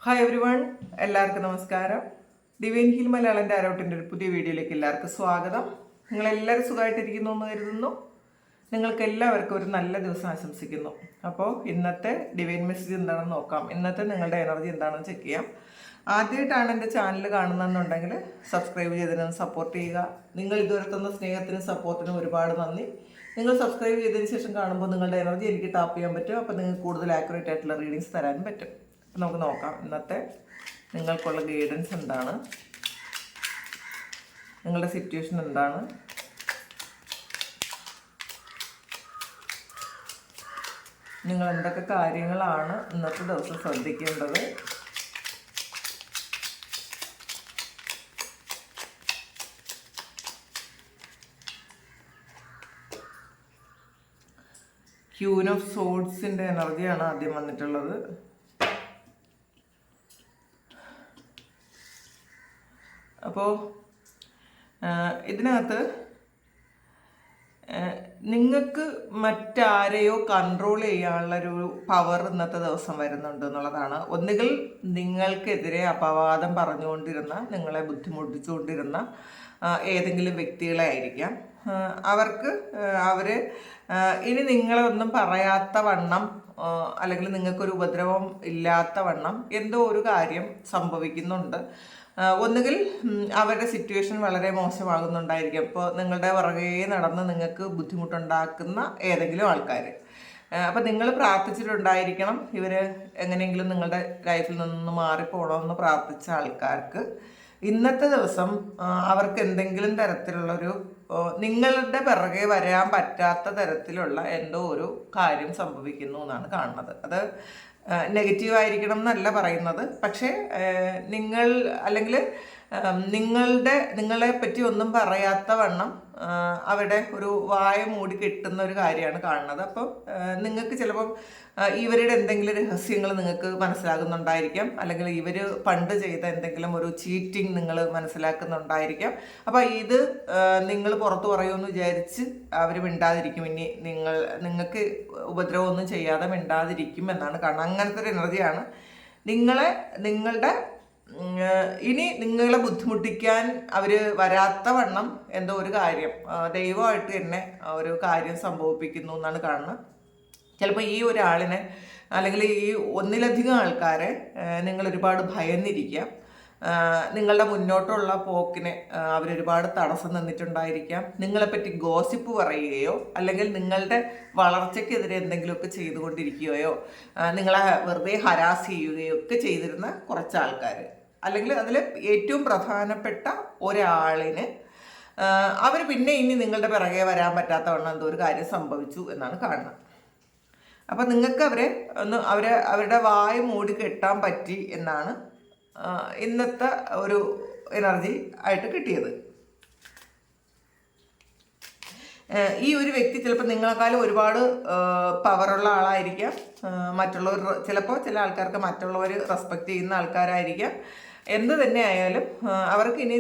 Hi every one, എല്ലാവർക്കും നമസ്കാരം. Divine heal Malayalam ടാരോട്ടിൻ്റെ ഒരു പുതിയ വീഡിയോയിലേക്ക് എല്ലാവർക്കും സ്വാഗതം. നിങ്ങളെല്ലാവരും സുഖമായിട്ടിരിക്കുന്നു എന്ന് കരുതുന്നു. നിങ്ങൾക്ക് എല്ലാവർക്കും ഒരു നല്ല ദിവസം ആശംസിക്കുന്നു. അപ്പോൾ ഇന്നത്തെ ഡിവൈൻ മെസ്സേജ് എന്താണെന്ന് നോക്കാം. ഇന്നത്തെ നിങ്ങളുടെ എനർജി എന്താണെന്ന് ചെക്ക് ചെയ്യാം. ആദ്യമായിട്ടാണ് എൻ്റെ ചാനൽ കാണുന്നതെന്നുണ്ടെങ്കിൽ സബ്സ്ക്രൈബ് ചെയ്തതിന് സപ്പോർട്ട് ചെയ്യുക. നിങ്ങൾ ഇതുവരെ തന്ന സ്നേഹത്തിനും സപ്പോർട്ടിനും ഒരുപാട് നന്ദി. നിങ്ങൾ സബ്സ്ക്രൈബ് ചെയ്തതിന് ശേഷം കാണുമ്പോൾ നിങ്ങളുടെ എനർജി എനിക്ക് ടാപ്പ് ചെയ്യാൻ പറ്റും. അപ്പോൾ നിങ്ങൾക്ക് കൂടുതൽ ആക്യുറേറ്റ് ആയിട്ടുള്ള റീഡിങ്സ് തരാനും പറ്റും. നമുക്ക് നോക്കാം ഇന്നത്തെ നിങ്ങൾക്കുള്ള ഗൈഡൻസ് എന്താണ്, നിങ്ങളുടെ സിറ്റുവേഷൻ എന്താണ്, നിങ്ങൾ എന്തൊക്കെ കാര്യങ്ങളാണ് ഇന്നത്തെ ദിവസം ശ്രദ്ധിക്കേണ്ടത്. ക്യൂൻ ഓഫ് സോഡ്സിൻ്റെ എനർജിയാണ് ആദ്യം വന്നിട്ടുള്ളത്. അപ്പോൾ ഇതിനകത്ത് നിങ്ങൾക്ക് മറ്റാരെയോ കൺട്രോൾ ചെയ്യാനുള്ളൊരു പവർ ഇന്നത്തെ ദിവസം വരുന്നുണ്ട് എന്നുള്ളതാണ്. ഒന്നുകിൽ നിങ്ങൾക്കെതിരെ അപവാദം പറഞ്ഞുകൊണ്ടിരുന്ന, നിങ്ങളെ ബുദ്ധിമുട്ടിച്ചുകൊണ്ടിരുന്ന ഏതെങ്കിലും വ്യക്തികളെ ആയിരിക്കാം. അവർ ഇനി നിങ്ങളെ ഒന്നും പറയാത്ത വണ്ണം, അല്ലെങ്കിൽ നിങ്ങൾക്കൊരു ഉപദ്രവം ഇല്ലാത്ത വണ്ണം എന്തോ ഒരു കാര്യം സംഭവിക്കുന്നുണ്ട്. ഒന്നുകിൽ അവരുടെ സിറ്റുവേഷൻ വളരെ മോശമാകുന്നുണ്ടായിരിക്കും. ഇപ്പോൾ നിങ്ങളുടെ പുറകെ നടന്ന് നിങ്ങൾക്ക് ബുദ്ധിമുട്ടുണ്ടാക്കുന്ന ഏതെങ്കിലും ആൾക്കാർ. അപ്പം നിങ്ങൾ പ്രാർത്ഥിച്ചിട്ടുണ്ടായിരിക്കണം ഇവർ എങ്ങനെയെങ്കിലും നിങ്ങളുടെ ലൈഫിൽ നിന്ന് മാറിപ്പോകണമെന്ന് പ്രാർത്ഥിച്ച ആൾക്കാർക്ക് ഇന്നത്തെ ദിവസം അവർക്ക് എന്തെങ്കിലും തരത്തിലുള്ളൊരു നിങ്ങളുടെ പിറകെ വരാൻ പറ്റാത്ത തരത്തിലുള്ള എന്തോ ഒരു കാര്യം സംഭവിക്കുന്നു എന്നാണ് കാണുന്നത്. അത് നെഗറ്റീവായിരിക്കണം എന്നല്ല പറയുന്നത്, പക്ഷേ നിങ്ങൾ അല്ലെങ്കിൽ നിങ്ങളെ പറ്റി ഒന്നും പറയാത്ത വണ്ണം അവിടെ ഒരു വായ മൂടി കെട്ടുന്ന ഒരു കാര്യമാണ് കാണുന്നത്. അപ്പം നിങ്ങൾക്ക് ചിലപ്പം ഇവരുടെ എന്തെങ്കിലും രഹസ്യങ്ങൾ നിങ്ങൾക്ക് മനസ്സിലാകുന്നുണ്ടായിരിക്കാം, അല്ലെങ്കിൽ ഇവർ പണ്ട് ചെയ്ത എന്തെങ്കിലും ഒരു ചീറ്റിംഗ് നിങ്ങൾ മനസ്സിലാക്കുന്നുണ്ടായിരിക്കാം. അപ്പം ഇത് നിങ്ങൾ പുറത്തു പറയുമെന്ന് വിചാരിച്ച് അവർ മിണ്ടാതിരിക്കും. ഇനി നിങ്ങൾക്ക് ഉപദ്രവമൊന്നും ചെയ്യാതെ മിണ്ടാതിരിക്കും എന്നാണ് കാണുന്നത്. അങ്ങനത്തെ ഒരു എനർജിയാണ് നിങ്ങളുടെ ഇനി നിങ്ങളെ ബുദ്ധിമുട്ടിക്കാൻ അവർ വരാത്ത വണ്ണം എന്തോ ഒരു കാര്യം ദൈവമായിട്ട് തന്നെ ഒരു കാര്യം സംഭവിപ്പിക്കുന്നു എന്നാണ് കാണുന്നത്. ചിലപ്പോൾ ഈ ഒരാളിനെ അല്ലെങ്കിൽ ഈ ഒന്നിലധികം ആൾക്കാരെ നിങ്ങൾ ഒരുപാട് ഭയന്നിരിക്കാം. നിങ്ങളുടെ മുന്നോട്ടുള്ള പോക്കിന് അവരൊരുപാട് തടസ്സം നിന്നിട്ടുണ്ടായിരിക്കാം. നിങ്ങളെപ്പറ്റി ഗോസിപ്പ് പറയുകയോ അല്ലെങ്കിൽ നിങ്ങളുടെ വളർച്ചയ്ക്കെതിരെ എന്തെങ്കിലുമൊക്കെ ചെയ്തുകൊണ്ടിരിക്കുകയോ നിങ്ങളെ വെറുതെ ഹരാസ് ചെയ്യുകയോ ഒക്കെ ചെയ്തിരുന്ന കുറച്ച് ആൾക്കാർ, അല്ലെങ്കിൽ അതിൽ ഏറ്റവും പ്രധാനപ്പെട്ട ഒരാളിന് അവർ പിന്നെ ഇനി നിങ്ങളുടെ പിറകെ വരാൻ പറ്റാത്ത വണ്ണം എന്തോ ഒരു കാര്യം സംഭവിച്ചു എന്നാണ് കാണുന്നത്. അപ്പം നിങ്ങൾക്ക് അവരുടെ വായ മൂടി കെട്ടാൻ പറ്റി എന്നാണ് ഇന്നത്തെ ഒരു എനർജി ആയിട്ട് കിട്ടിയത്. ഈ ഒരു വ്യക്തി ചിലപ്പോൾ നിങ്ങളെക്കാളും ഒരുപാട് പവറുള്ള ആളായിരിക്കാം. മറ്റുള്ളവർ ചിലപ്പോൾ ചില ആൾക്കാർക്ക് മറ്റുള്ളവർ റെസ്പെക്റ്റ് ചെയ്യുന്ന ആൾക്കാരായിരിക്കാം. എന്ത് തന്നെ ആയാലും അവർക്ക് ഇനി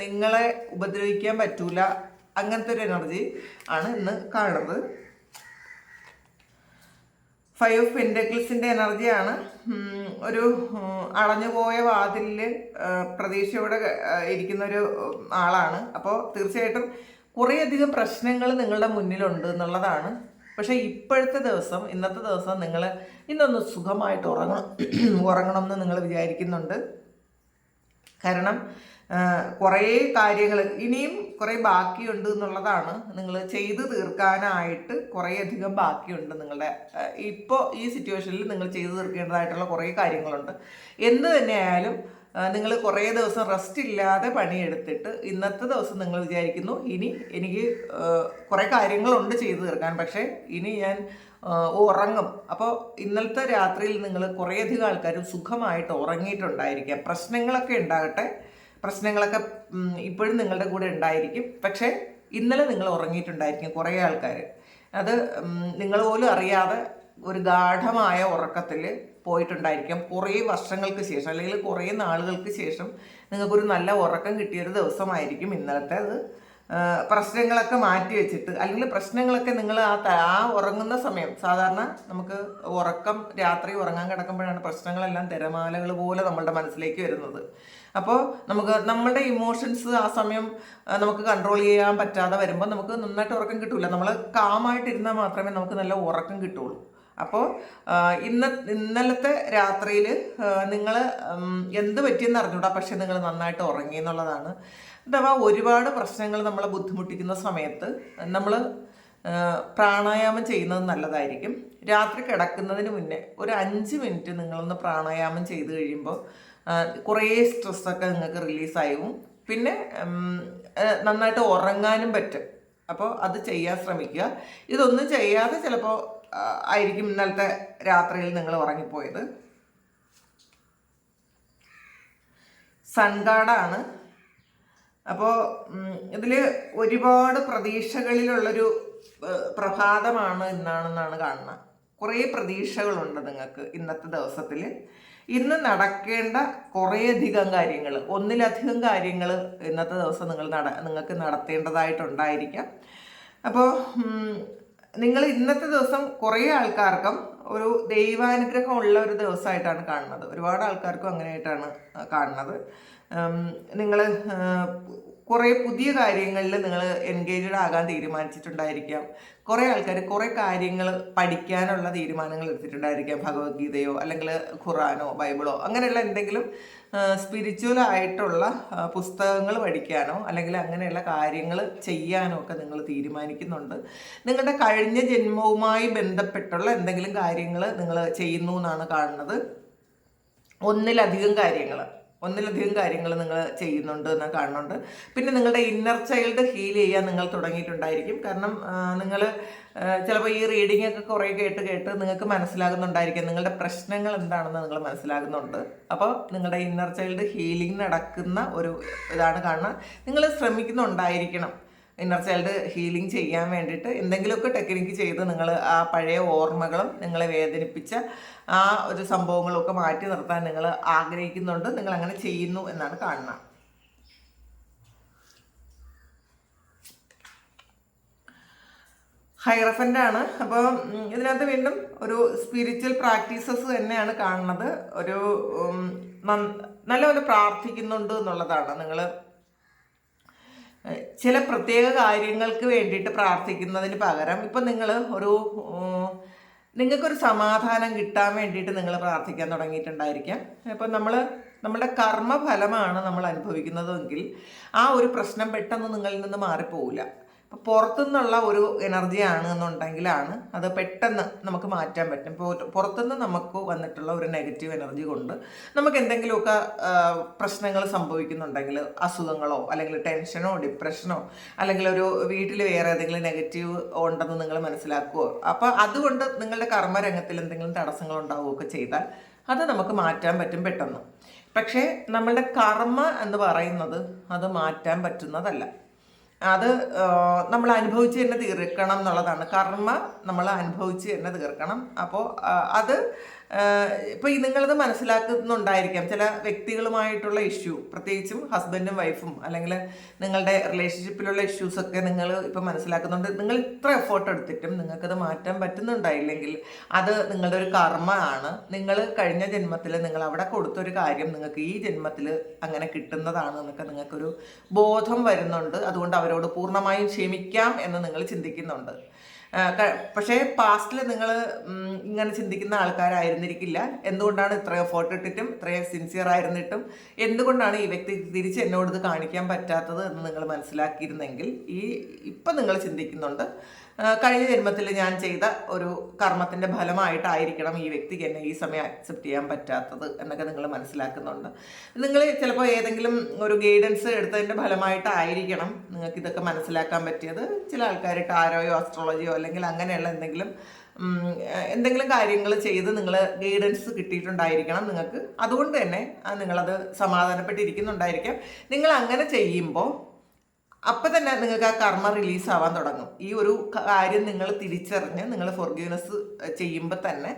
നിങ്ങളെ ഉപദ്രവിക്കാൻ പറ്റൂല. അങ്ങനത്തെ ഒരു എനർജി ആണ് ഇന്ന് കാണുന്നത്. 5 ഓഫ് പെന്റക്കിൾസിൻ്റെ എനർജിയാണ്. ഒരു അടഞ്ഞുപോയ വാതിലിൽ പ്രതീക്ഷയോടെ ഇരിക്കുന്നൊരു ആളാണ്. അപ്പോൾ തീർച്ചയായിട്ടും കുറേയധികം പ്രശ്നങ്ങൾ നിങ്ങളുടെ മുന്നിലുണ്ട് എന്നുള്ളതാണ്. പക്ഷേ ഇന്നത്തെ ദിവസം നിങ്ങൾ ഇന്നൊന്ന് സുഖമായിട്ട് ഉറങ്ങണം എന്ന് നിങ്ങൾ വിചാരിക്കുന്നുണ്ട്. കാരണം കുറേ കാര്യങ്ങൾ ഇനിയും കുറേ ബാക്കിയുണ്ട് എന്നുള്ളതാണ്. നിങ്ങൾ ചെയ്തു തീർക്കാനായിട്ട് കുറേയധികം ബാക്കിയുണ്ട്. നിങ്ങളുടെ ഇപ്പോൾ ഈ സിറ്റുവേഷനിൽ നിങ്ങൾ ചെയ്തു തീർക്കേണ്ടതായിട്ടുള്ള കുറേ കാര്യങ്ങളുണ്ട്. എന്ത് തന്നെയായാലും നിങ്ങൾ കുറേ ദിവസം റെസ്റ്റ് ഇല്ലാതെ പണിയെടുത്തിട്ട് ഇന്നത്തെ ദിവസം നിങ്ങൾ വിചാരിക്കുന്നു ഇനി എനിക്ക് കുറേ കാര്യങ്ങളുണ്ട് ചെയ്തു തീർക്കാൻ, പക്ഷേ ഇനി ഞാൻ ഉറങ്ങും. അപ്പോൾ ഇന്നലത്തെ രാത്രിയിൽ നിങ്ങൾ കുറേയധികം ആൾക്കാരും സുഖമായിട്ട് ഉറങ്ങിയിട്ടുണ്ടായിരിക്കാം. പ്രശ്നങ്ങളൊക്കെ ഉണ്ടാകട്ടെ, പ്രശ്നങ്ങളൊക്കെ ഇപ്പോഴും നിങ്ങളുടെ കൂടെ ഉണ്ടായിരിക്കും, പക്ഷേ ഇന്നലെ നിങ്ങൾ ഉറങ്ങിയിട്ടുണ്ടായിരിക്കും കുറേ ആൾക്കാർ. അത് നിങ്ങൾ പോലും അറിയാതെ ഒരു ഗാഠമായ ഉറക്കത്തിൽ പോയിട്ടുണ്ടായിരിക്കാം. കുറേ വർഷങ്ങൾക്ക് ശേഷം അല്ലെങ്കിൽ കുറേ നാളുകൾക്ക് ശേഷം നിങ്ങൾക്കൊരു നല്ല ഉറക്കം കിട്ടിയൊരു ദിവസമായിരിക്കും ഇന്നലത്തേത്. പ്രശ്നങ്ങളൊക്കെ മാറ്റി വെച്ചിട്ട്, അല്ലെങ്കിൽ പ്രശ്നങ്ങളൊക്കെ നിങ്ങൾ ആ ഉറങ്ങുന്ന സമയം, സാധാരണ നമുക്ക് ഉറക്കം രാത്രി ഉറങ്ങാൻ കിടക്കുമ്പോഴാണ് പ്രശ്നങ്ങളെല്ലാം തിരമാലകൾ പോലെ നമ്മളുടെ മനസ്സിലേക്ക് വരുന്നത്. അപ്പോൾ നമുക്ക് നമ്മളുടെ ഇമോഷൻസ് ആ സമയം നമുക്ക് കൺട്രോൾ ചെയ്യാൻ പറ്റാതെ വരുമ്പോൾ നമുക്ക് നന്നായിട്ട് ഉറക്കം കിട്ടൂല. നമ്മൾ കാമായിട്ടിരുന്നാൽ മാത്രമേ നമുക്ക് നല്ല ഉറക്കം കിട്ടുള്ളൂ. അപ്പോൾ ഇന്നലത്തെ രാത്രിയിൽ നിങ്ങൾ എന്ത് പറ്റിയെന്ന് അറിഞ്ഞൂടാ, പക്ഷെ നിങ്ങൾ നന്നായിട്ട് ഉറങ്ങി എന്നുള്ളതാണ്. അഥവാ ഒരുപാട് പ്രശ്നങ്ങൾ നമ്മളെ ബുദ്ധിമുട്ടിക്കുന്ന സമയത്ത് നമ്മൾ പ്രാണായാമം ചെയ്യുന്നത് നല്ലതായിരിക്കും. രാത്രി കിടക്കുന്നതിന് മുന്നേ ഒരു 5 മിനിറ്റ് നിങ്ങളൊന്ന് പ്രാണായാമം ചെയ്ത് കഴിയുമ്പോൾ കുറേ സ്ട്രെസ്സൊക്കെ നിങ്ങൾക്ക് റിലീസായും, പിന്നെ നന്നായിട്ട് ഉറങ്ങാനും പറ്റും. അപ്പോൾ അത് ചെയ്യാൻ ശ്രമിക്കുക. ഇതൊന്നും ചെയ്യാതെ ചിലപ്പോൾ ആയിരിക്കും ഇന്നലത്തെ രാത്രിയിൽ നിങ്ങൾ ഉറങ്ങിപ്പോയത്. സൺഗാർഡാണ്. അപ്പോൾ ഇതിൽ ഒരുപാട് പ്രതീക്ഷകളിലുള്ളൊരു പ്രഭാതമാണ് ഇന്നാണെന്നാണ് കാണുന്നത്. കുറേ പ്രതീക്ഷകളുണ്ട് നിങ്ങൾക്ക് ഇന്നത്തെ ദിവസത്തിൽ. ഇന്ന് നടക്കേണ്ട കുറേയധികം കാര്യങ്ങൾ, ഒന്നിലധികം കാര്യങ്ങൾ ഇന്നത്തെ ദിവസം നിങ്ങൾക്ക് നടത്തേണ്ടതായിട്ടുണ്ടായിരിക്കാം. അപ്പോൾ നിങ്ങൾ ഇന്നത്തെ ദിവസം കുറേ ആൾക്കാർക്കും ഒരു ദൈവാനുഗ്രഹം ഉള്ള ഒരു ദിവസമായിട്ടാണ് കാണുന്നത്. ഒരുപാട് ആൾക്കാർക്കും അങ്ങനെയായിട്ടാണ് കാണുന്നത്. നിങ്ങൾ കുറേ പുതിയ കാര്യങ്ങളിൽ നിങ്ങൾ എൻഗേജ്ഡ് ആകാൻ തീരുമാനിച്ചിട്ടുണ്ടായിരിക്കാം. കുറേ ആൾക്കാർ കുറേ കാര്യങ്ങൾ പഠിക്കാനുള്ള തീരുമാനങ്ങൾ എടുത്തിട്ടുണ്ടായിരിക്കാം. ഭഗവത്ഗീതയോ അല്ലെങ്കിൽ ഖുറാനോ ബൈബിളോ അങ്ങനെയുള്ള എന്തെങ്കിലും സ്പിരിച്വൽ ആയിട്ടുള്ള പുസ്തകങ്ങൾ പഠിക്കാനോ അല്ലെങ്കിൽ അങ്ങനെയുള്ള കാര്യങ്ങൾ ചെയ്യാനോ ഒക്കെ നിങ്ങൾ തീരുമാനിക്കുന്നുണ്ട്. നിങ്ങളുടെ കഴിഞ്ഞ ജന്മവുമായി ബന്ധപ്പെട്ടുള്ള എന്തെങ്കിലും കാര്യങ്ങൾ നിങ്ങൾ ചെയ്യുന്നു എന്നാണ് കാണുന്നത്. ഒന്നിലധികം കാര്യങ്ങൾ നിങ്ങൾ ചെയ്യുന്നുണ്ട് എന്ന് കാണുന്നുണ്ട്. പിന്നെ നിങ്ങളുടെ ഇന്നർ ചൈൽഡ് ഹീൽ ചെയ്യാൻ നിങ്ങൾ തുടങ്ങിയിട്ടുണ്ടായിരിക്കും. കാരണം നിങ്ങൾ ചിലപ്പോൾ ഈ റീഡിംഗ് ഒക്കെ കുറേ കേട്ട് നിങ്ങൾക്ക് മനസ്സിലാകുന്നുണ്ടായിരിക്കും നിങ്ങളുടെ പ്രശ്നങ്ങൾ എന്താണെന്ന് നിങ്ങൾ മനസ്സിലാകുന്നുണ്ട്. അപ്പോൾ നിങ്ങളുടെ ഇന്നർ ചൈൽഡ് ഹീലിംഗ് നടക്കുന്ന ഒരു ഇതാണ് കാണുന്നത്. നിങ്ങൾ ശ്രമിക്കുന്നുണ്ടായിരിക്കണം ഇന്നർ ചൈൽഡ് ഹീലിംഗ് ചെയ്യാൻ വേണ്ടിയിട്ട്. എന്തെങ്കിലുമൊക്കെ ടെക്നിക്ക് ചെയ്ത് നിങ്ങൾ ആ പഴയ ഓർമ്മകളും നിങ്ങളെ വേദനിപ്പിച്ച ആ ഒരു സംഭവങ്ങളൊക്കെ മാറ്റി നിർത്താൻ നിങ്ങൾ ആഗ്രഹിക്കുന്നുണ്ട്. നിങ്ങൾ അങ്ങനെ ചെയ്യുന്നു എന്നാണ് കാണുന്നത്. ഹൈറഫൻ്റ് ആണ്. അപ്പോൾ ഇതിനകത്ത് വീണ്ടും ഒരു സ്പിരിച്വൽ പ്രാക്ടീസസ് തന്നെയാണ് കാണുന്നത്. ഒരു നല്ലപോലെ പ്രാർത്ഥിക്കുന്നുണ്ട് എന്നുള്ളതാണ്. നിങ്ങൾ ചില പ്രത്യേക കാര്യങ്ങൾക്ക് വേണ്ടിയിട്ട് പ്രാർത്ഥിക്കുന്നതിന് പകരം ഇപ്പം നിങ്ങൾ നിങ്ങൾക്കൊരു സമാധാനം കിട്ടാൻ വേണ്ടിയിട്ട് നിങ്ങൾ പ്രാർത്ഥിക്കാൻ തുടങ്ങിയിട്ടുണ്ടായിരിക്കാം. ഇപ്പം നമ്മളുടെ കർമ്മഫലമാണ് നമ്മൾ അനുഭവിക്കുന്നതെങ്കിൽ ആ ഒരു പ്രശ്നം പെട്ടെന്ന് നിങ്ങളിൽ നിന്ന് മാറിപ്പോവില്ല. അപ്പോൾ പുറത്തുനിന്നുള്ള ഒരു എനർജി ആണെന്നുണ്ടെങ്കിലാണ് അത് പെട്ടെന്ന് നമുക്ക് മാറ്റാൻ പറ്റും. പുറത്തുനിന്ന് നമുക്ക് വന്നിട്ടുള്ള ഒരു നെഗറ്റീവ് എനർജി കൊണ്ട് നമുക്ക് എന്തെങ്കിലുമൊക്കെ പ്രശ്നങ്ങൾ സംഭവിക്കുന്നുണ്ടെങ്കിൽ, അസുഖങ്ങളോ അല്ലെങ്കിൽ ടെൻഷനോ ഡിപ്രഷനോ അല്ലെങ്കിൽ ഒരു വീട്ടിൽ വേറെ ഏതെങ്കിലും നെഗറ്റീവ് ഉണ്ടെന്ന് നിങ്ങൾ മനസ്സിലാക്കുകയോ, അപ്പോൾ അതുകൊണ്ട് നിങ്ങളുടെ കർമ്മരംഗത്തിൽ എന്തെങ്കിലും തടസ്സങ്ങൾ ഉണ്ടാവുകയൊക്കെ ചെയ്താൽ അത് നമുക്ക് മാറ്റാൻ പറ്റും പെട്ടെന്ന്. പക്ഷേ നമ്മളുടെ കർമ്മ എന്ന് പറയുന്നത് അത് മാറ്റാൻ പറ്റുന്നതല്ല. അത് നമ്മൾ അനുഭവിച്ച് തന്നെ തീർക്കണം എന്നുള്ളതാണ്. കർമ്മ നമ്മൾ അനുഭവിച്ച് തന്നെ തീർക്കണം. അപ്പോൾ അത് ഇപ്പോൾ നിങ്ങളത് മനസ്സിലാക്കുന്നുണ്ടായിരിക്കാം. ചില വ്യക്തികളുമായിട്ടുള്ള ഇഷ്യൂ, പ്രത്യേകിച്ചും ഹസ്ബൻഡും വൈഫും അല്ലെങ്കിൽ നിങ്ങളുടെ റിലേഷൻഷിപ്പിലുള്ള ഇഷ്യൂസൊക്കെ നിങ്ങൾ ഇപ്പം മനസ്സിലാക്കുന്നുണ്ട്. നിങ്ങൾ ഇത്ര എഫേർട്ട് എടുത്തിട്ടും നിങ്ങൾക്കത് മാറ്റാൻ പറ്റുന്നുണ്ടായില്ലെങ്കിൽ അത് നിങ്ങളുടെ ഒരു കർമ്മമാണ്. നിങ്ങൾ കഴിഞ്ഞ ജന്മത്തിൽ നിങ്ങൾ അവിടെ കൊടുത്തൊരു കാര്യം നിങ്ങൾക്ക് ഈ ജന്മത്തിൽ അങ്ങനെ കിട്ടുന്നതാണ് എന്നൊക്കെ നിങ്ങൾക്കൊരു ബോധം വരുന്നുണ്ട്. അതുകൊണ്ട് അവരോട് പൂർണ്ണമായും ക്ഷമിക്കാം എന്ന് നിങ്ങൾ ചിന്തിക്കുന്നുണ്ട്. പക്ഷേ പാസ്റ്റിൽ നിങ്ങൾ ഇങ്ങനെ ചിന്തിക്കുന്ന ആൾക്കാരായിരുന്നിരിക്കില്ല. എന്തുകൊണ്ടാണ് ഇത്രയും എഫേർട്ട് ഇട്ടിട്ടും ഇത്രയും സിൻസിയർ ആയിരുന്നിട്ടും എന്തുകൊണ്ടാണ് ഈ വ്യക്തി തിരിച്ച് എന്നോട് ഇത് കാണിക്കാൻ പറ്റാത്തത് എന്ന് നിങ്ങൾ മനസ്സിലാക്കിയിരുന്നെങ്കിൽ ഇപ്പം നിങ്ങൾ ചിന്തിക്കുന്നുണ്ട്, കഴിഞ്ഞ ജന്മത്തിൽ ഞാൻ ചെയ്ത ഒരു കർമ്മത്തിൻ്റെ ഫലമായിട്ടായിരിക്കണം ഈ വ്യക്തിക്ക് എന്നെ ഈ സമയം അക്സെപ്റ്റ് ചെയ്യാൻ പറ്റാത്തത് എന്നൊക്കെ നിങ്ങൾ മനസ്സിലാക്കുന്നുണ്ട്. നിങ്ങൾ ചിലപ്പോൾ ഏതെങ്കിലും ഒരു ഗൈഡൻസ് എടുത്തതിൻ്റെ ഫലമായിട്ടായിരിക്കണം നിങ്ങൾക്ക് ഇതൊക്കെ മനസ്സിലാക്കാൻ പറ്റിയത്. ചില ആൾക്കാർ ടാരോയോ അസ്ട്രോളജിയോ അല്ലെങ്കിൽ അങ്ങനെയുള്ള എന്തെങ്കിലും കാര്യങ്ങൾ ചെയ്ത് നിങ്ങൾ ഗൈഡൻസ് കിട്ടിയിട്ടുണ്ടായിരിക്കണം നിങ്ങൾക്ക്. അതുകൊണ്ട് തന്നെ നിങ്ങളത് സമാധാനപ്പെട്ടിരിക്കുന്നുണ്ടായിരിക്കാം. നിങ്ങൾ അങ്ങനെ ചെയ്യുമ്പോൾ അപ്പം തന്നെ നിങ്ങൾക്ക് ആ കർമ്മ റിലീസാവാൻ തുടങ്ങും. ഈ ഒരു കാര്യം നിങ്ങൾ തിരിച്ചറിഞ്ഞ് നിങ്ങൾ ഫോർഗീവ്നെസ് ചെയ്യുമ്പോൾ തന്നെ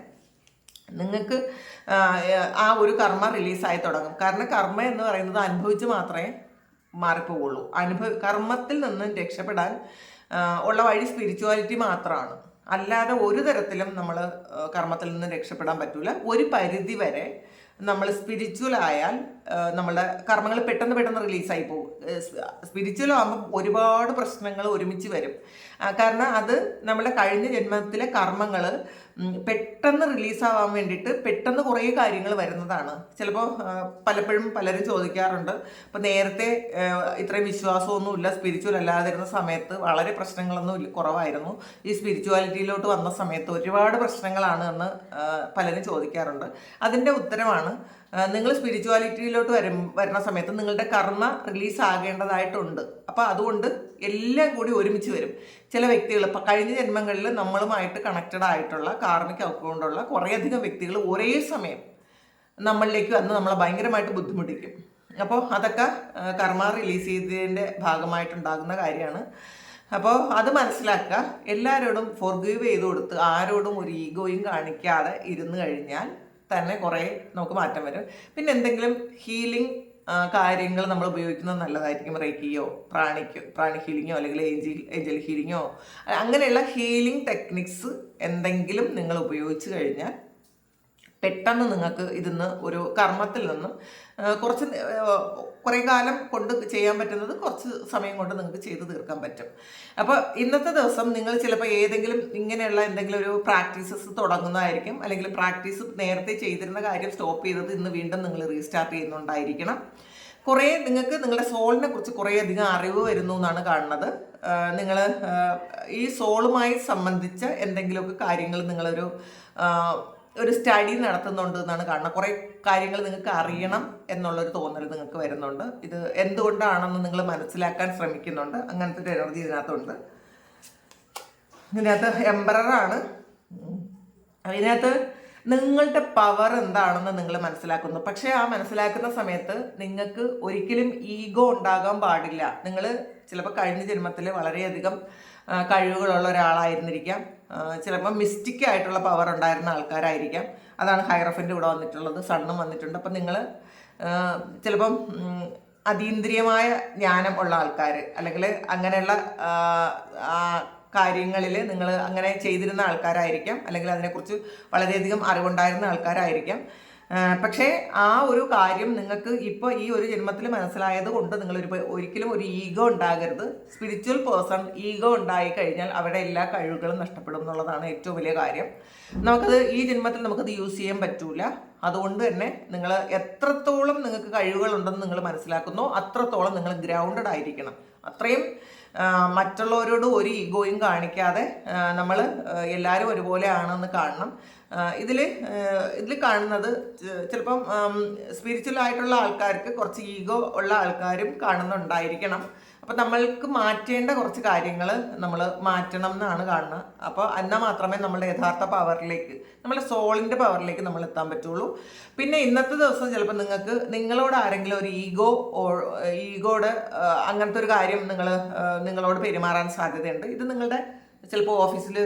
നിങ്ങൾക്ക് ആ ഒരു കർമ്മ റിലീസായി തുടങ്ങും. കാരണം കർമ്മ എന്ന് പറയുന്നത് അനുഭവിച്ച് മാത്രമേ മാറിപ്പോവുള്ളൂ. കർമ്മത്തിൽ നിന്ന് രക്ഷപ്പെടാൻ ഉള്ള വഴി സ്പിരിച്വാലിറ്റി മാത്രമാണ്. അല്ലാതെ ഒരു തരത്തിലും നമ്മൾ കർമ്മത്തിൽ നിന്ന് രക്ഷപ്പെടാൻ പറ്റൂല. ഒരു പരിധി വരെ നമ്മൾ സ്പിരിച്വൽ ആയാൽ നമ്മളുടെ കർമ്മങ്ങൾ പെട്ടെന്ന് റിലീസായി പോകും. സ്പിരിച്വൽ ആകുമ്പോൾ ഒരുപാട് പ്രശ്നങ്ങൾ ഒരുമിച്ച് വരും. കാരണം അത് നമ്മുടെ കഴിഞ്ഞ ജന്മത്തിലെ കർമ്മങ്ങൾ പെട്ടെന്ന് റിലീസാവാൻ വേണ്ടിയിട്ട് പെട്ടെന്ന് കുറേ കാര്യങ്ങൾ വരുന്നതാണ്. ചിലപ്പോൾ പലപ്പോഴും പലരും ചോദിക്കാറുണ്ട്, ഇപ്പം നേരത്തെ ഇത്രയും വിശ്വാസമൊന്നുമില്ല, സ്പിരിച്വൽ അല്ലാതിരുന്ന സമയത്ത് വളരെ പ്രശ്നങ്ങളൊന്നും കുറവായിരുന്നു, ഈ സ്പിരിച്വാലിറ്റിയിലോട്ട് വന്ന സമയത്ത് ഒരുപാട് പ്രശ്നങ്ങളാണ് എന്ന് പലരും ചോദിക്കാറുണ്ട്. അതിൻ്റെ ഉത്തരമാണ്, നിങ്ങൾ സ്പിരിച്വാലിറ്റിയിലോട്ട് വരുന്ന സമയത്ത് നിങ്ങളുടെ കർമ്മ റിലീസ് ആകേണ്ടതായിട്ടുണ്ട്. അപ്പോൾ അതുകൊണ്ട് എല്ലാം കൂടി ഒരുമിച്ച് വരും. ചില വ്യക്തികൾ ഇപ്പം കഴിഞ്ഞ ജന്മങ്ങളിൽ നമ്മളുമായിട്ട് കണക്റ്റഡ് ആയിട്ടുള്ള കാർമിക് അക്കൗണ്ടുള്ള കുറേയധികം വ്യക്തികൾ ഒരേ സമയം നമ്മളിലേക്ക് വന്ന് നമ്മളെ ഭയങ്കരമായിട്ട് ബുദ്ധിമുട്ടിക്കും. അപ്പോൾ അതൊക്കെ കർമ്മ റിലീസ് ചെയ്തതിൻ്റെ ഭാഗമായിട്ടുണ്ടാകുന്ന കാര്യമാണ്. അപ്പോൾ അത് മനസ്സിലാക്കുക. എല്ലാവരോടും ഫോർഗീവ് ചെയ്ത് കൊടുത്ത് ആരോടും ഒരു ഈഗോയും കാണിക്കാതെ ഇരുന്ന് കഴിഞ്ഞാൽ തന്നെ കുറേ നമുക്ക് മാറ്റം വരും. പിന്നെ എന്തെങ്കിലും ഹീലിംഗ് കാര്യങ്ങൾ നമ്മൾ ഉപയോഗിക്കുന്നത് നല്ലതായിരിക്കും. റേക്കിയോ പ്രാണി ഹീലിങ്ങോ അല്ലെങ്കിൽ ഏഞ്ചൽ ഹീലിങ്ങോ അങ്ങനെയുള്ള ഹീലിംഗ് ടെക്നിക്സ് എന്തെങ്കിലും നിങ്ങൾ ഉപയോഗിച്ച് കഴിഞ്ഞാൽ പെട്ടെന്ന് നിങ്ങൾക്ക് ഇതിന്ന് ഒരു കർമ്മത്തിൽ നിന്നും കുറേ കാലം കൊണ്ട് ചെയ്യാൻ പറ്റുന്നത് കുറച്ച് സമയം കൊണ്ട് നിങ്ങൾക്ക് ചെയ്ത് തീർക്കാൻ പറ്റും. അപ്പോൾ ഇന്നത്തെ ദിവസം നിങ്ങൾ ചിലപ്പോൾ ഏതെങ്കിലും ഇങ്ങനെയുള്ള എന്തെങ്കിലും ഒരു പ്രാക്ടീസസ് തുടങ്ങുന്നതായിരിക്കും, അല്ലെങ്കിൽ പ്രാക്ടീസ് നേരത്തെ ചെയ്തിരുന്ന കാര്യം സ്റ്റോപ്പ് ചെയ്തത് ഇന്ന് വീണ്ടും നിങ്ങൾ റീസ്റ്റാർട്ട് ചെയ്യുന്നുണ്ടായിരിക്കണം. നിങ്ങൾക്ക് നിങ്ങളുടെ സോളിനെ കുറിച്ച് കുറേയധികം അറിവ് വരുന്നു എന്നാണ് കാണുന്നത്. നിങ്ങൾ ഈ സോളുമായി സംബന്ധിച്ച എന്തെങ്കിലുമൊക്കെ കാര്യങ്ങൾ നിങ്ങളൊരു സ്റ്റഡി നടത്തുന്നുണ്ട് എന്നാണ് കാണുന്നത്. കുറേ കാര്യങ്ങൾ നിങ്ങൾക്ക് അറിയണം എന്നുള്ളൊരു തോന്നൽ നിങ്ങൾക്ക് വരുന്നുണ്ട്. ഇത് എന്തുകൊണ്ടാണെന്ന് നിങ്ങൾ മനസ്സിലാക്കാൻ ശ്രമിക്കുന്നുണ്ട്. അങ്ങനത്തെ ഒരു എനർജി ഇതിനകത്തുണ്ട്. ഇതിനകത്ത് എംപററാണ്. അതിനകത്ത് നിങ്ങളുടെ പവർ എന്താണെന്ന് നിങ്ങൾ മനസ്സിലാക്കുന്നു. പക്ഷേ ആ മനസ്സിലാക്കുന്ന സമയത്ത് നിങ്ങൾക്ക് ഒരിക്കലും ഈഗോ ഉണ്ടാകാൻ പാടില്ല. നിങ്ങൾ ചിലപ്പോൾ കഴിഞ്ഞ ജന്മത്തിൽ വളരെയധികം കഴിവുകളുള്ള ഒരാളായിരുന്നിരിക്കാം, ചിലപ്പോൾ മിസ്റ്റിക് ആയിട്ടുള്ള പവർ ഉണ്ടായിരുന്ന ആൾക്കാരായിരിക്കാം. അതാണ് ഹൈറഫിൻ്റെ കൂടെ വന്നിട്ടുള്ളത്, സണ്ണും വന്നിട്ടുണ്ട്. അപ്പം നിങ്ങൾ ചിലപ്പം അതീന്ദ്രിയമായ ജ്ഞാനം ഉള്ള ആൾക്കാർ, അല്ലെങ്കിൽ അങ്ങനെയുള്ള കാര്യങ്ങളിൽ നിങ്ങൾ അങ്ങനെ ചെയ്തിരുന്ന ആൾക്കാരായിരിക്കാം, അല്ലെങ്കിൽ അതിനെക്കുറിച്ച് വളരെയധികം അറിവുണ്ടായിരുന്ന ആൾക്കാരായിരിക്കാം. പക്ഷേ ആ ഒരു കാര്യം നിങ്ങൾക്ക് ഇപ്പോൾ ഈ ഒരു ജന്മത്തിൽ മനസ്സിലായത് കൊണ്ട് ഒരിക്കലും ഒരു ഈഗോ ഉണ്ടാകരുത്. സ്പിരിച്വൽ പേഴ്സൺ ഈഗോ ഉണ്ടായി കഴിഞ്ഞാൽ അവിടെ എല്ലാ കഴിവുകളും നഷ്ടപ്പെടും എന്നുള്ളതാണ് ഏറ്റവും വലിയ കാര്യം. ഈ ജന്മത്തിൽ നമുക്കത് യൂസ് ചെയ്യാൻ പറ്റൂല. അതുകൊണ്ട് തന്നെ നിങ്ങൾ എത്രത്തോളം നിങ്ങൾക്ക് കഴിവുകളുണ്ടെന്ന് നിങ്ങൾ മനസ്സിലാക്കുന്നോ അത്രത്തോളം നിങ്ങൾ ഗ്രൗണ്ടഡ് ആയിരിക്കണം. അത്രയും മറ്റുള്ളവരോട് ഒരു ഈഗോയും കാണിക്കാതെ നമ്മൾ എല്ലാവരും ഒരുപോലെ ആണെന്ന് കാണണം. ഇതിൽ കാണുന്നത് ചിലപ്പം സ്പിരിച്വൽ ആയിട്ടുള്ള ആൾക്കാർക്ക് കുറച്ച് ഈഗോ ഉള്ള ആൾക്കാരും കാണുന്നുണ്ടായിരിക്കണം. അപ്പോൾ നമ്മൾക്ക് മാറ്റേണ്ട കുറച്ച് കാര്യങ്ങൾ നമ്മൾ മാറ്റണം എന്നാണ് കാണുന്നത്. അപ്പോൾ എന്നാൽ മാത്രമേ നമ്മുടെ യഥാർത്ഥ പവറിലേക്ക്, നമ്മുടെ സോളിൻ്റെ പവറിലേക്ക് നമ്മൾ എത്താൻ പറ്റുള്ളൂ. പിന്നെ ഇന്നത്തെ ദിവസം ചിലപ്പോൾ നിങ്ങളോട് ആരെങ്കിലും ഒരു ഈഗോയുടെ അങ്ങനത്തെ ഒരു കാര്യം നിങ്ങളോട് പെരുമാറാൻ സാധ്യതയുണ്ട്. ഇത് നിങ്ങളുടെ ചിലപ്പോൾ ഓഫീസിൽ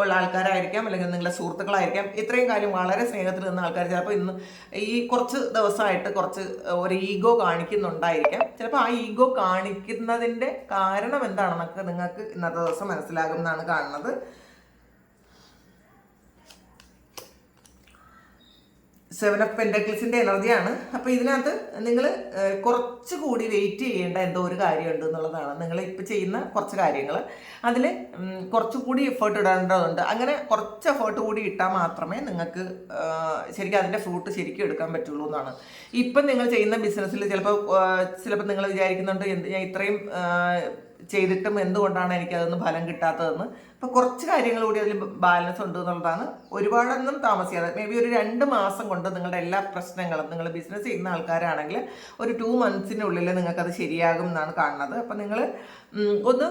ഉള്ള ആൾക്കാരായിരിക്കാം, അല്ലെങ്കിൽ നിങ്ങളുടെ സുഹൃത്തുക്കളായിരിക്കാം. ഇത്രയും കാര്യം വളരെ സ്നേഹത്തിൽ നിന്ന ആൾക്കാർ ചിലപ്പോൾ ഇന്ന് ഈ കുറച്ച് ദിവസമായിട്ട് കുറച്ച് ഒരു ഈഗോ കാണിക്കുന്നുണ്ടായിരിക്കാം. ചിലപ്പോൾ ആ ഈഗോ കാണിക്കുന്നതിൻ്റെ കാരണം എന്താണെന്നൊക്കെ നിങ്ങൾക്ക് ഇന്നത്തെ ദിവസം മനസ്സിലാകും എന്നാണ് കാണുന്നത്. 7 of Pentaclesന്റെ എനർജിയാണ്. അപ്പോൾ ഇതിനകത്ത് നിങ്ങൾ കുറച്ചുകൂടി വെയിറ്റ് ചെയ്യേണ്ട എന്തോ ഒരു കാര്യമുണ്ട് എന്നുള്ളതാണ്. നിങ്ങൾ ഇപ്പോൾ ചെയ്യുന്ന കുറച്ച് കാര്യങ്ങൾ അതിൽ കുറച്ചുകൂടി എഫേർട്ട് ഇടേണ്ടതുണ്ട്. അങ്ങനെ കുറച്ച് എഫേർട്ട് കൂടി ഇട്ടാൽ മാത്രമേ നിങ്ങൾക്ക് ശരിക്കും അതിൻ്റെ ഫ്രൂട്ട് ശരിക്കും എടുക്കാൻ പറ്റുള്ളൂ എന്നാണ്. ഇപ്പം നിങ്ങൾ ചെയ്യുന്ന ബിസിനസ്സിൽ ചിലപ്പോൾ നിങ്ങൾ വിചാരിക്കുന്നുണ്ട് ഞാൻ ഇത്രയും ചെയ്തിട്ടും എന്തുകൊണ്ടാണ് എനിക്കതൊന്നും ഫലം കിട്ടാത്തതെന്ന്. അപ്പോൾ കുറച്ച് കാര്യങ്ങൾ കൂടി അതിൽ ബാലൻസ് ഉണ്ട് എന്നുള്ളതാണ്. ഒരുപാടൊന്നും താമസിക്കാതെ മേ ബി ഒരു 2 മാസം കൊണ്ട് നിങ്ങളുടെ എല്ലാ പ്രശ്നങ്ങളും, നിങ്ങൾ ബിസിനസ് ചെയ്യുന്ന ആൾക്കാരാണെങ്കിൽ ഒരു 2 മന്ത്സിനുള്ളിൽ നിങ്ങൾക്കത് ശരിയാകും എന്നാണ് കാണുന്നത്. അപ്പം നിങ്ങൾ ഒന്ന്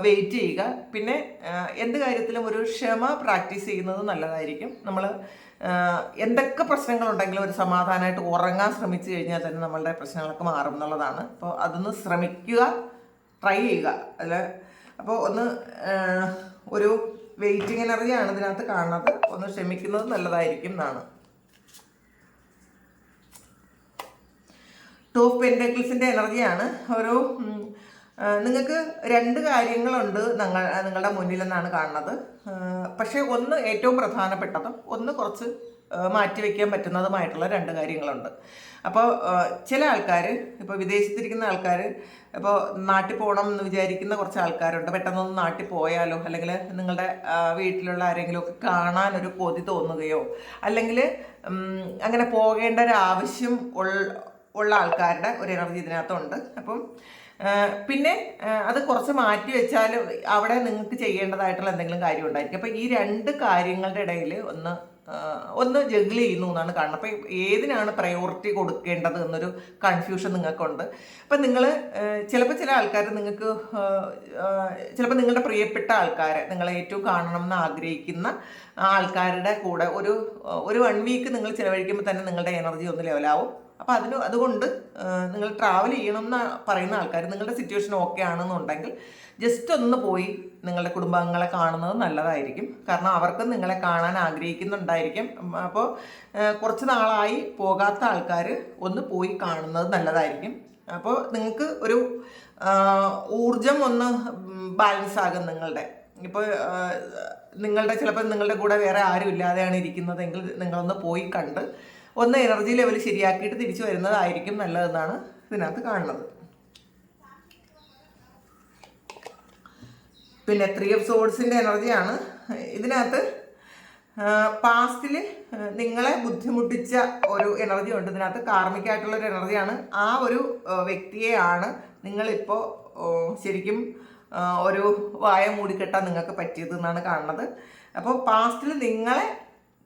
വെയിറ്റ് ചെയ്യുക. പിന്നെ എന്ത് കാര്യത്തിലും ഒരു ക്ഷമ പ്രാക്ടീസ് ചെയ്യുന്നത് നല്ലതായിരിക്കും. നമ്മൾ എന്തൊക്കെ പ്രശ്നങ്ങളുണ്ടെങ്കിലും ഒരു സമാധാനമായിട്ട് ഉറങ്ങാൻ ശ്രമിച്ചു കഴിഞ്ഞാൽ തന്നെ നമ്മളുടെ പ്രശ്നങ്ങളൊക്കെ മാറും എന്നുള്ളതാണ്. അപ്പോൾ അതൊന്ന് ശ്രമിക്കുക, ട്രൈ ചെയ്യുക. അപ്പോൾ ഒരു വെയിറ്റിംഗ് എനർജിയാണ് ഇതിനകത്ത് കാണുന്നത്. ഒന്ന് ക്ഷമിക്കുന്നത് നല്ലതായിരിക്കും എന്നാണ്. ടു ഓഫ് പെന്റക്കിൾസിൻ്റെ എനർജിയാണ്. ഒരു നിങ്ങൾക്ക് രണ്ട് കാര്യങ്ങളുണ്ട് നിങ്ങളുടെ മുന്നിലെന്നാണ് കാണുന്നത്. പക്ഷേ ഒന്ന് ഏറ്റവും പ്രധാനപ്പെട്ടതും ഒന്ന് കുറച്ച് മാറ്റിവെക്കാൻ പറ്റുന്നതുമായിട്ടുള്ള രണ്ട് കാര്യങ്ങളുണ്ട്. അപ്പോൾ ചില ആൾക്കാർ, ഇപ്പോൾ വിദേശത്തിരിക്കുന്ന ആൾക്കാർ, ഇപ്പോൾ നാട്ടിൽ പോകണം എന്ന് വിചാരിക്കുന്ന കുറച്ച് ആൾക്കാരുണ്ട്. പെട്ടെന്നൊന്ന് നാട്ടിൽ പോയാലോ, അല്ലെങ്കിൽ നിങ്ങളുടെ വീട്ടിലുള്ള ആരെങ്കിലും ഒക്കെ കാണാനൊരു കൊതി തോന്നുകയോ, അല്ലെങ്കിൽ അങ്ങനെ പോകേണ്ട ഒരു ആവശ്യം ഉള്ള ആൾക്കാരുടെ ഒരു എനർജി ഇതിനകത്തുണ്ട്. അപ്പം പിന്നെ അത് കുറച്ച് മാറ്റി വെച്ചാൽ അവിടെ നിങ്ങൾക്ക് ചെയ്യേണ്ടതായിട്ടുള്ള എന്തെങ്കിലും കാര്യം ഉണ്ടായിരിക്കും. അപ്പോൾ ഈ രണ്ട് കാര്യങ്ങളുടെ ഇടയിൽ ഒന്ന് ജഗിൾ ചെയ്യുന്നു എന്നാണ് കാണുന്നത്. അപ്പം ഏതിനാണ് പ്രയോറിറ്റി കൊടുക്കേണ്ടത് എന്നൊരു കൺഫ്യൂഷൻ നിങ്ങൾക്കുണ്ട്. അപ്പം നിങ്ങൾ ചിലപ്പോൾ ചില ആൾക്കാർ നിങ്ങൾക്ക് ചിലപ്പോൾ നിങ്ങളുടെ പ്രിയപ്പെട്ട ആൾക്കാരെ, നിങ്ങളെ ഏറ്റവും കാണണം എന്ന് ആഗ്രഹിക്കുന്ന ആൾക്കാരുടെ കൂടെ ഒരു 1 വീക്ക് നിങ്ങൾ ചിലവഴിക്കുമ്പോൾ തന്നെ നിങ്ങളുടെ എനർജി ഒന്ന് ലെവലാവും. അപ്പോൾ അതുകൊണ്ട് നിങ്ങൾ ട്രാവൽ ചെയ്യണം എന്ന് പറയുന്ന ആൾക്കാർ, നിങ്ങളുടെ സിറ്റുവേഷൻ ഓക്കെ ആണെന്നുണ്ടെങ്കിൽ ജസ്റ്റ് ഒന്ന് പോയി നിങ്ങളുടെ കുടുംബാംഗങ്ങളെ കാണുന്നത് നല്ലതായിരിക്കും. കാരണം അവർക്കും നിങ്ങളെ കാണാൻ ആഗ്രഹിക്കുന്നുണ്ടായിരിക്കും. അപ്പോൾ കുറച്ച് നാളായി പോകാത്ത ആൾക്കാർ ഒന്ന് പോയി കാണുന്നത് നല്ലതായിരിക്കും. അപ്പോൾ നിങ്ങൾക്ക് ഒരു ഊർജം ഒന്ന് ബാലൻസ് ആകും നിങ്ങളുടെ. ഇപ്പോൾ ചിലപ്പോൾ നിങ്ങളുടെ കൂടെ വേറെ ആരും ഇല്ലാതെയാണ് ഇരിക്കുന്നതെങ്കിൽ നിങ്ങളൊന്ന് പോയി കണ്ട് ഒന്ന് എനർജി ലെവൽ ശരിയാക്കിയിട്ട് തിരിച്ചു വരുന്നതായിരിക്കും നല്ലതെന്നാണ് ഇതിനകത്ത് കാണുന്നത്. പിന്നെ 3 ഓഫ് സോഡ്സിൻ്റെ എനർജിയാണ് ഇതിനകത്ത്. പാസ്റ്റിൽ നിങ്ങളെ ബുദ്ധിമുട്ടിച്ച ഒരു എനർജി ഉണ്ട് ഇതിനകത്ത്. കാർമികമായിട്ടുള്ളൊരു എനർജിയാണ്. ആ ഒരു വ്യക്തിയെയാണ് നിങ്ങളിപ്പോൾ ശരിക്കും ഒരു വായ മൂടിക്കെട്ടാൻ നിങ്ങൾക്ക് പറ്റിയത് എന്നാണ് കാണുന്നത്. അപ്പോൾ പാസ്റ്റിൽ നിങ്ങളെ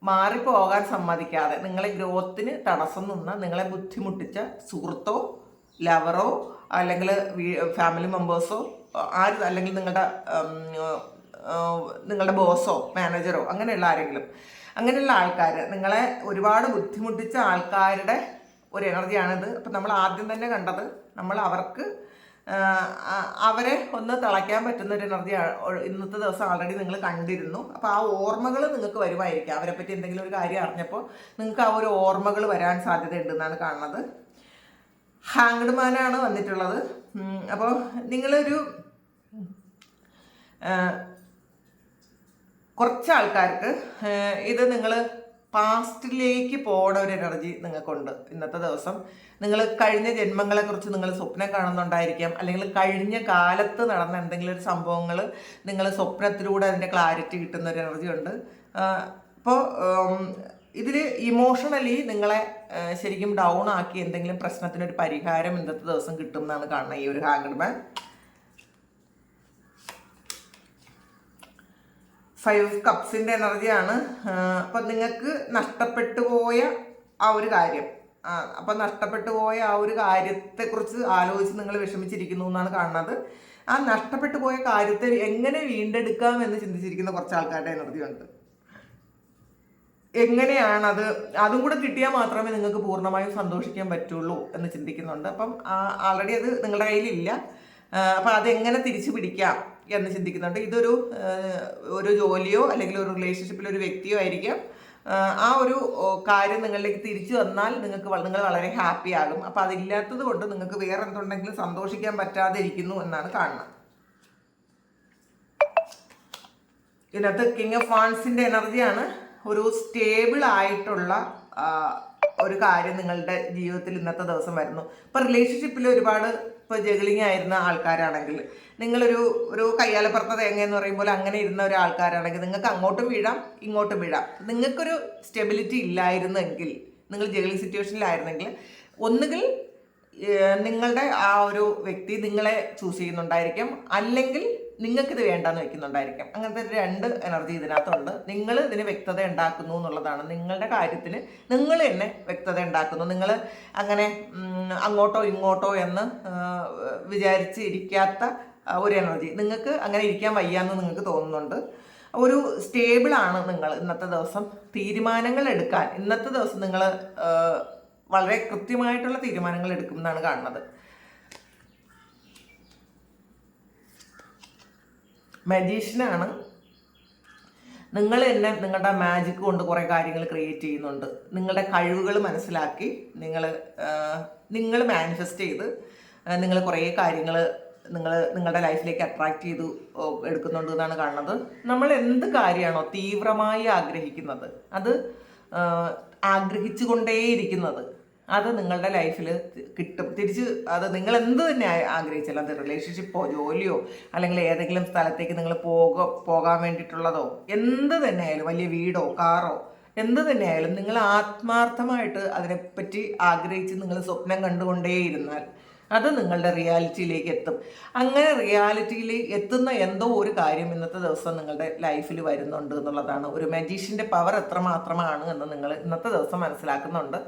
മാറിപ്പോകാൻ സമ്മതിക്കാതെ, നിങ്ങളെ ഗ്രോത്തിന് തടസ്സം നിന്ന് നിങ്ങളെ ബുദ്ധിമുട്ടിച്ച സുഹൃത്തോ ലവറോ അല്ലെങ്കിൽ ഫാമിലി മെമ്പേഴ്സോ ആര്, അല്ലെങ്കിൽ നിങ്ങളുടെ ബോസോ മാനേജറോ അങ്ങനെയുള്ള ആരെങ്കിലും, അങ്ങനെയുള്ള ആൾക്കാർ, നിങ്ങളെ ഒരുപാട് ബുദ്ധിമുട്ടിച്ച ആൾക്കാരുടെ ഒരു എനർജിയാണിത്. അപ്പം നമ്മൾ ആദ്യം തന്നെ കണ്ടത് നമ്മൾ അവരെ ഒന്ന് തിളയ്ക്കാൻ പറ്റുന്ന ഒരു എനർജി ഇന്നത്തെ ദിവസം ആൾറെഡി നിങ്ങൾ കണ്ടിരുന്നു. അപ്പോൾ ആ ഓർമ്മകൾ നിങ്ങൾക്ക് വരുമായിരിക്കാം. അവരെ പറ്റി എന്തെങ്കിലും ഒരു കാര്യം അറിഞ്ഞപ്പോൾ നിങ്ങൾക്ക് ആ ഒരു ഓർമ്മകൾ വരാൻ സാധ്യതയുണ്ടെന്നാണ് കാണുന്നത്. ഹാങ്ഡ് മാനാണ് വന്നിട്ടുള്ളത്. അപ്പോൾ നിങ്ങളൊരു കുറച്ച് ആൾക്കാർക്ക് ഇത് നിങ്ങൾ പാസ്റ്റിലേക്ക് പോകണ ഒരു എനർജി നിങ്ങൾക്കുണ്ട് ഇന്നത്തെ ദിവസം. നിങ്ങൾ കഴിഞ്ഞ ജന്മങ്ങളെക്കുറിച്ച് നിങ്ങൾ സ്വപ്നം കാണുന്നുണ്ടായിരിക്കാം, അല്ലെങ്കിൽ കഴിഞ്ഞ കാലത്ത് നടന്ന എന്തെങ്കിലും ഒരു സംഭവങ്ങൾ നിങ്ങൾ സ്വപ്നത്തിലൂടെ അതിൻ്റെ ക്ലാരിറ്റി കിട്ടുന്ന ഒരു എനർജി ഉണ്ട്. അപ്പോൾ ഇതിൽ ഇമോഷണലി നിങ്ങളെ ശരിക്കും ഡൗൺ ആക്കി എന്തെങ്കിലും പ്രശ്നത്തിനൊരു പരിഹാരം ഇന്നത്തെ ദിവസം കിട്ടും എന്നാണ് കാണുന്നത് ഈ ഒരു ഹാങ്ഡ് മാൻ. 5 കപ്സിൻ്റെ എനർജിയാണ്. അപ്പം നിങ്ങൾക്ക് നഷ്ടപ്പെട്ടു പോയ ആ ഒരു കാര്യം, അപ്പം നഷ്ടപ്പെട്ടു പോയ ആ ഒരു കാര്യത്തെക്കുറിച്ച് ആലോചിച്ച് നിങ്ങൾ വിഷമിച്ചിരിക്കുന്നു എന്നാണ് കാണുന്നത്. ആ നഷ്ടപ്പെട്ടു പോയ കാര്യത്തെ എങ്ങനെ വീണ്ടെടുക്കാം എന്ന് ചിന്തിച്ചിരിക്കുന്ന കുറച്ച് ആൾക്കാരുടെ എനർജി ഉണ്ട്. എങ്ങനെയാണത്, അതും കൂടെ കിട്ടിയാൽ മാത്രമേ നിങ്ങൾക്ക് പൂർണ്ണമായും സന്തോഷിക്കാൻ പറ്റുള്ളൂ എന്ന് ചിന്തിക്കുന്നുണ്ട്. അപ്പം ആൾറെഡി അത് നിങ്ങളുടെ കയ്യിലില്ല. അപ്പം അതെങ്ങനെ തിരിച്ചു പിടിക്കാം എന്ന് ചിന്തിക്കുന്നുണ്ട്. ഒരു ജോലിയോ അല്ലെങ്കിൽ ഒരു റിലേഷൻഷിപ്പിൽ ഒരു വ്യക്തിയോ ആയിരിക്കാം. ആ ഒരു കാര്യം നിങ്ങളിലേക്ക് തിരിച്ചു വന്നാൽ നിങ്ങൾ വളരെ ഹാപ്പി ആകും. അപ്പം അതില്ലാത്തത് കൊണ്ട് നിങ്ങൾക്ക് വേറെ എന്തുണ്ടെങ്കിലും സന്തോഷിക്കാൻ പറ്റാതെ ഇരിക്കുന്നു എന്നാണ് കാണുന്നത്. ഇതിനകത്ത് കിങ് ഓഫ് വാൻസിൻ്റെ എനർജിയാണ്. ഒരു സ്റ്റേബിൾ ആയിട്ടുള്ള ഒരു കാര്യം നിങ്ങളുടെ ജീവിതത്തിൽ ഇന്നത്തെ ദിവസം വരുന്നു. ഇപ്പം റിലേഷൻഷിപ്പിൽ ഒരുപാട് ഇപ്പോൾ ജഗിളിങ് ആയിരുന്ന ആൾക്കാരാണെങ്കിൽ, നിങ്ങളൊരു കയ്യാലപ്പുറത്തെ തേങ്ങ എന്ന് പറയുമ്പോൾ അങ്ങനെ ഇരുന്ന ഒരാൾക്കാരാണെങ്കിൽ നിങ്ങൾക്ക് അങ്ങോട്ടും വീഴാം ഇങ്ങോട്ടും വീഴാം. നിങ്ങൾക്കൊരു സ്റ്റെബിലിറ്റി ഇല്ലായിരുന്നെങ്കിൽ, നിങ്ങൾ ജഗിളിങ് സിറ്റുവേഷനിലായിരുന്നെങ്കിൽ, ഒന്നുകിൽ നിങ്ങളുടെ ആ ഒരു വ്യക്തി നിങ്ങളെ ചൂസ് ചെയ്യുന്നുണ്ടായിരിക്കും, അല്ലെങ്കിൽ നിങ്ങൾക്കിത് വേണ്ടാന്ന് വെക്കുന്നുണ്ടായിരിക്കും. അങ്ങനത്തെ 2 എനർജി ഇതിനകത്തുണ്ട്. നിങ്ങൾ ഇതിന് വ്യക്തത ഉണ്ടാക്കുന്നു എന്നുള്ളതാണ്. നിങ്ങളുടെ കാര്യത്തിന് നിങ്ങൾ തന്നെ വ്യക്തത ഉണ്ടാക്കുന്നു. നിങ്ങൾ അങ്ങനെ അങ്ങോട്ടോ ഇങ്ങോട്ടോ എന്ന് വിചാരിച്ച് ഇരിക്കാത്ത ഒരു എനർജി, നിങ്ങൾക്ക് അങ്ങനെ ഇരിക്കാൻ വയ്യാന്ന് നിങ്ങൾക്ക് തോന്നുന്നുണ്ട്. ഒരു സ്റ്റേബിളാണ് നിങ്ങൾ ഇന്നത്തെ ദിവസം. തീരുമാനങ്ങൾ എടുക്കാൻ ഇന്നത്തെ ദിവസം നിങ്ങൾ വളരെ കൃത്യമായിട്ടുള്ള തീരുമാനങ്ങൾ എടുക്കുമെന്നാണ് കാണുന്നത്. മജീഷ്യനാണ്. നിങ്ങൾ തന്നെ നിങ്ങളുടെ മാജിക് കൊണ്ട് കുറേ കാര്യങ്ങൾ ക്രിയേറ്റ് ചെയ്യുന്നുണ്ട്. നിങ്ങളുടെ കഴിവുകൾ മനസ്സിലാക്കി നിങ്ങൾ മാനിഫെസ്റ്റ് ചെയ്ത് നിങ്ങൾ കുറേ കാര്യങ്ങൾ നിങ്ങളുടെ ലൈഫിലേക്ക് അട്രാക്റ്റ് ചെയ്തു എടുക്കുന്നുണ്ട് എന്നാണ് കാണുന്നത്. നമ്മൾ എന്ത് കാര്യമാണോ തീവ്രമായി ആഗ്രഹിക്കുന്നത്, അത് ആഗ്രഹിച്ചു കൊണ്ടേയിരിക്കുന്നത്, അത് നിങ്ങളുടെ ലൈഫിൽ കിട്ടും തിരിച്ച്. അത് നിങ്ങൾ എന്ത് തന്നെ ആഗ്രഹിച്ചാലും, അത് റിലേഷൻഷിപ്പോ ജോലിയോ അല്ലെങ്കിൽ ഏതെങ്കിലും സ്ഥലത്തേക്ക് നിങ്ങൾ പോകാൻ വേണ്ടിയിട്ടുള്ളതോ എന്ത് തന്നെ ആയാലും, വലിയ വീടോ കാറോ എന്ത് തന്നെ ആയാലും, നിങ്ങൾ ആത്മാർത്ഥമായിട്ട് അതിനെപ്പറ്റി ആഗ്രഹിച്ച് നിങ്ങൾ സ്വപ്നം കണ്ടുകൊണ്ടേയിരുന്നാൽ അത് നിങ്ങളുടെ റിയാലിറ്റിയിലേക്ക് എത്തും. അങ്ങനെ റിയാലിറ്റിയിൽ എത്തുന്ന എന്തോ ഒരു കാര്യം ഇന്നത്തെ ദിവസം നിങ്ങളുടെ ലൈഫിൽ വരുന്നുണ്ട് എന്നുള്ളതാണ്. ഒരു മജീഷ്യൻ്റെ പവർ എത്രമാത്രമാണ് എന്ന് നിങ്ങൾ ഇന്നത്തെ ദിവസം മനസ്സിലാക്കുന്നുണ്ട്.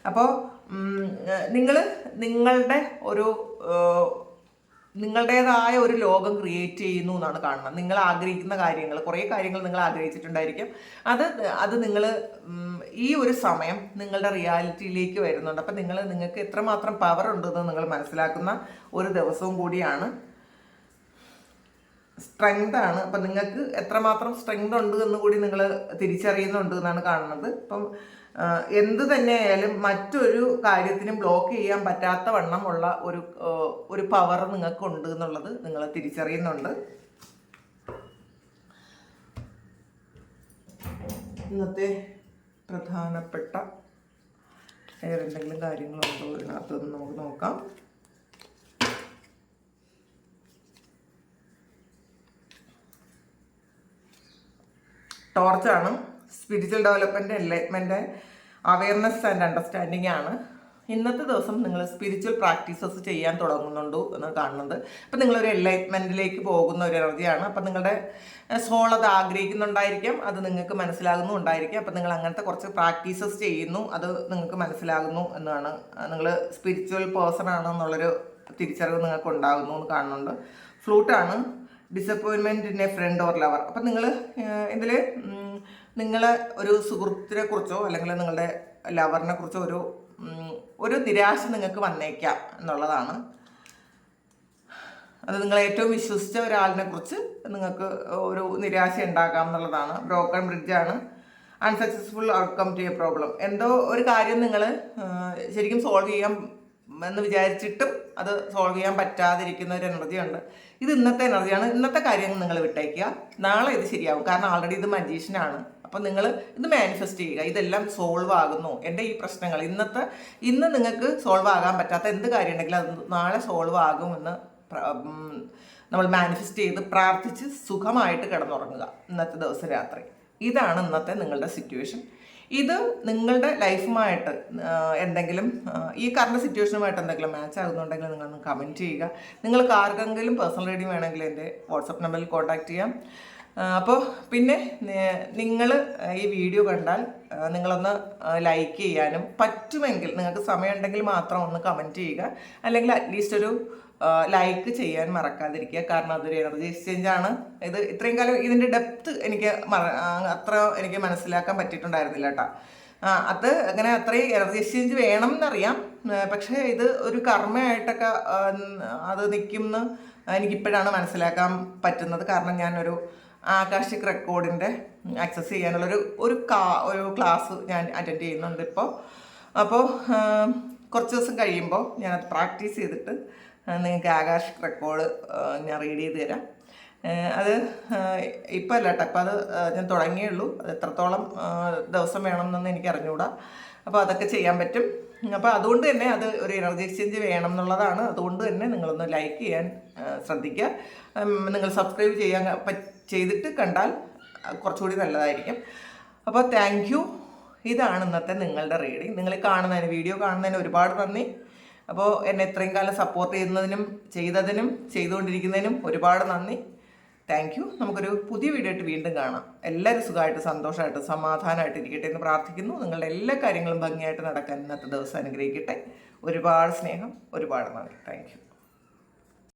അപ്പോൾ നിങ്ങളുടേതായ ഒരു ലോകം ക്രിയേറ്റ് ചെയ്യുന്നു എന്നാണ് കാണുന്നത്. നിങ്ങൾ ആഗ്രഹിക്കുന്ന കാര്യങ്ങൾ, കുറേ കാര്യങ്ങൾ നിങ്ങൾ ആഗ്രഹിച്ചിട്ടുണ്ടായിരിക്കും. അത് നിങ്ങൾ ഈ ഒരു സമയം നിങ്ങളുടെ റിയാലിറ്റിയിലേക്ക് വരുന്നുണ്ട്. അപ്പം നിങ്ങൾക്ക് എത്രമാത്രം പവർ ഉണ്ടെന്ന് നിങ്ങൾ മനസ്സിലാക്കുന്ന ഒരു ദിവസവും കൂടിയാണ്. സ്ട്രെങ്ത് ആണ്. അപ്പം നിങ്ങൾക്ക് എത്രമാത്രം സ്ട്രെങ്ത് ഉണ്ട് എന്ന് കൂടി നിങ്ങൾ തിരിച്ചറിയുന്നുണ്ട് എന്നാണ് കാണുന്നത്. അപ്പം എന്ത് തന്നെയായാലും മറ്റൊരു കാര്യത്തിനും ബ്ലോക്ക് ചെയ്യാൻ പറ്റാത്ത വണ്ണമുള്ള ഒരു പവർ നിങ്ങൾക്കുണ്ട് എന്നുള്ളത് നിങ്ങൾ തിരിച്ചറിയുന്നുണ്ട്. ഇന്നത്തെ പ്രധാനപ്പെട്ട വേറെ എന്തെങ്കിലും കാര്യങ്ങളുണ്ടോ ഇതിനകത്തൊന്ന് നമുക്ക് നോക്കാം. ടോർച്ചാണ്. Spiritual development, enlightenment, awareness and understanding ആണ്. ഇന്നത്തെ ദിവസം നിങ്ങൾ സ്പിരിച്വൽ പ്രാക്ടീസസ് ചെയ്യാൻ തുടങ്ങുന്നുണ്ടോ എന്ന് കാണുന്നത്. അപ്പം നിങ്ങളൊരു എൻലൈറ്റ്മെൻറ്റിലേക്ക് പോകുന്ന ഒരു എനർജിയാണ്. അപ്പം നിങ്ങളുടെ സോൾ അത് ആഗ്രഹിക്കുന്നുണ്ടായിരിക്കാം, അത് നിങ്ങൾക്ക് മനസ്സിലാകുന്നുണ്ടായിരിക്കാം. അപ്പം നിങ്ങൾ അങ്ങനത്തെ കുറച്ച് പ്രാക്ടീസസ് ചെയ്യുന്നു, അത് നിങ്ങൾക്ക് മനസ്സിലാകുന്നു എന്നാണ്. നിങ്ങൾ സ്പിരിച്വൽ പേഴ്സൺ ആണെന്നുള്ളൊരു തിരിച്ചറിവ് നിങ്ങൾക്ക് ഉണ്ടാകുന്നു എന്ന് കാണുന്നുണ്ട്. ഫ്ലൂട്ടാണ്. Disappointment in a friend or lover. അപ്പം നിങ്ങൾ ഒരു സുഹൃത്തിനെ കുറിച്ചോ അല്ലെങ്കിൽ നിങ്ങളുടെ ലവറിനെ കുറിച്ചോ ഒരു നിരാശ നിങ്ങൾക്ക് വന്നേക്കാം എന്നുള്ളതാണ്. അത് നിങ്ങൾ ഏറ്റവും വിശ്വസിച്ച ഒരാളിനെ കുറിച്ച് നിങ്ങൾക്ക് ഒരു നിരാശ ഉണ്ടാക്കാം എന്നുള്ളതാണ്. ബ്രോക്കൺ ബ്രിഡ്ജാണ്. Unsuccessful outcome to a problem. എന്തോ ഒരു കാര്യം നിങ്ങൾ ശരിക്കും സോൾവ് ചെയ്യാൻ എന്ന് വിചാരിച്ചിട്ടും അത് സോൾവ് ചെയ്യാൻ പറ്റാതിരിക്കുന്ന ഒരു എനർജി ഉണ്ട്. ഇത് ഇന്നത്തെ എനർജിയാണ്. ഇന്നത്തെ കാര്യങ്ങൾ നിങ്ങൾ വിട്ടേക്കുക. നാളെ ഇത് ശരിയാവും. കാരണം ആൾറെഡി ഇത് മജീഷ്യനാണ്. അപ്പം നിങ്ങൾ ഇത് മാനിഫെസ്റ്റ് ചെയ്യുക. ഇതെല്ലാം സോൾവ് ആകുന്നു. എൻ്റെ ഈ പ്രശ്നങ്ങൾ ഇന്ന് നിങ്ങൾക്ക് സോൾവ് ആകാൻ പറ്റാത്ത എന്ത് കാര്യം ഉണ്ടെങ്കിലും അത് നാളെ സോൾവ് ആകുമെന്ന് നമ്മൾ മാനിഫെസ്റ്റ് ചെയ്ത് പ്രാർത്ഥിച്ച് സുഖമായിട്ട് കിടന്നുറങ്ങുക ഇന്നത്തെ ദിവസം രാത്രി. ഇതാണ് ഇന്നത്തെ നിങ്ങളുടെ സിറ്റുവേഷൻ. ഇത് നിങ്ങളുടെ ലൈഫുമായിട്ട് എന്തെങ്കിലും ഈ കറണ്ട് സിറ്റുവേഷനുമായിട്ട് എന്തെങ്കിലും മാച്ച് ആകുന്നുണ്ടെങ്കിൽ നിങ്ങളൊന്ന് കമൻറ്റ് ചെയ്യുക. നിങ്ങൾക്ക് ആർക്കെങ്കിലും പേഴ്സണൽ റീഡിംഗ് വേണമെങ്കിൽ എൻ്റെ വാട്സപ്പ് നമ്പറിൽ കോൺടാക്റ്റ് ചെയ്യാം. അപ്പോൾ പിന്നെ നിങ്ങൾ ഈ വീഡിയോ കണ്ടാൽ നിങ്ങളൊന്ന് ലൈക്ക് ചെയ്യാനും പറ്റുമെങ്കിൽ നിങ്ങൾക്ക് സമയമുണ്ടെങ്കിൽ മാത്രം ഒന്ന് കമൻറ്റ് ചെയ്യുക. അല്ലെങ്കിൽ അറ്റ്ലീസ്റ്റ് ഒരു ലൈക്ക് ചെയ്യാൻ മറക്കാതിരിക്കുക. കാരണം അതൊരു എനർജി എക്സ്ചേഞ്ച് ആണ്. ഇത് ഇത്രയും കാലം ഇതിൻ്റെ ഡെപ്ത് എനിക്ക് മനസ്സിലാക്കാൻ പറ്റിയിട്ടുണ്ടായിരുന്നില്ല കേട്ടോ. അത് അങ്ങനെ അത്രയും എനർജി എക്സ്ചേഞ്ച് വേണം എന്നറിയാം. പക്ഷേ ഇത് ഒരു കർമ്മയായിട്ടൊക്കെ അത് നിൽക്കുമെന്ന് എനിക്കിപ്പോഴാണ് മനസ്സിലാക്കാൻ പറ്റുന്നത്. കാരണം ഞാനൊരു ആകാശിക് റെക്കോർഡിൻ്റെ ആക്സസ് ചെയ്യാനുള്ളൊരു ഒരു ക്ലാസ് ഞാൻ അറ്റൻഡ് ചെയ്യുന്നുണ്ട് ഇപ്പോൾ. അപ്പോൾ കുറച്ച് ദിവസം കഴിയുമ്പോൾ ഞാനത് പ്രാക്ടീസ് ചെയ്തിട്ട് നിങ്ങൾക്ക് ആകാശിക് റെക്കോർഡ് ഞാൻ റീഡ് ചെയ്ത് തരാം. അത് ഇപ്പോൾ അല്ല കേട്ടോ, അപ്പോൾ അത് ഞാൻ തുടങ്ങിയുള്ളൂ. അത് എത്രത്തോളം ദിവസം വേണമെന്നൊന്നും എനിക്ക് അറിഞ്ഞുകൂടാ. അപ്പോൾ അതൊക്കെ ചെയ്യാൻ പറ്റും. അപ്പോൾ അതുകൊണ്ട് തന്നെ അത് ഒരു എനർജി എക്സ്ചേഞ്ച് വേണം എന്നുള്ളതാണ്. അതുകൊണ്ട് തന്നെ നിങ്ങളൊന്ന് ലൈക്ക് ചെയ്യാൻ ശ്രദ്ധിക്കുക. നിങ്ങൾ സബ്സ്ക്രൈബ് ചെയ്തിട്ട് കണ്ടാൽ കുറച്ചുകൂടി നല്ലതായിരിക്കും. അപ്പോൾ താങ്ക് യു. ഇതാണ് ഇന്നത്തെ നിങ്ങളുടെ റീഡിങ്. നിങ്ങൾ വീഡിയോ കാണുന്നതിന് ഒരുപാട് നന്ദി. അപ്പോൾ എന്നെ ഇത്രയും കാലം സപ്പോർട്ട് ചെയ്തതിനും ചെയ്തുകൊണ്ടിരിക്കുന്നതിനും ഒരുപാട് നന്ദി. Thank you. നമുക്കൊരു പുതിയ വീഡിയോ ആയിട്ട് വീണ്ടും കാണാം. എല്ലാവരും സുഖമായിട്ട് സന്തോഷമായിട്ട് സമാധാനമായിട്ട് ഇരിക്കട്ടെ എന്ന് പ്രാർത്ഥിക്കുന്നു. നിങ്ങളുടെ എല്ലാ കാര്യങ്ങളും ഭംഗിയായിട്ട് നടക്കാൻ ഇന്നത്തെ ദിവസം അനുഗ്രഹിക്കട്ടെ. ഒരുപാട് സ്നേഹം, ഒരുപാട് നന്ദി. Thank you.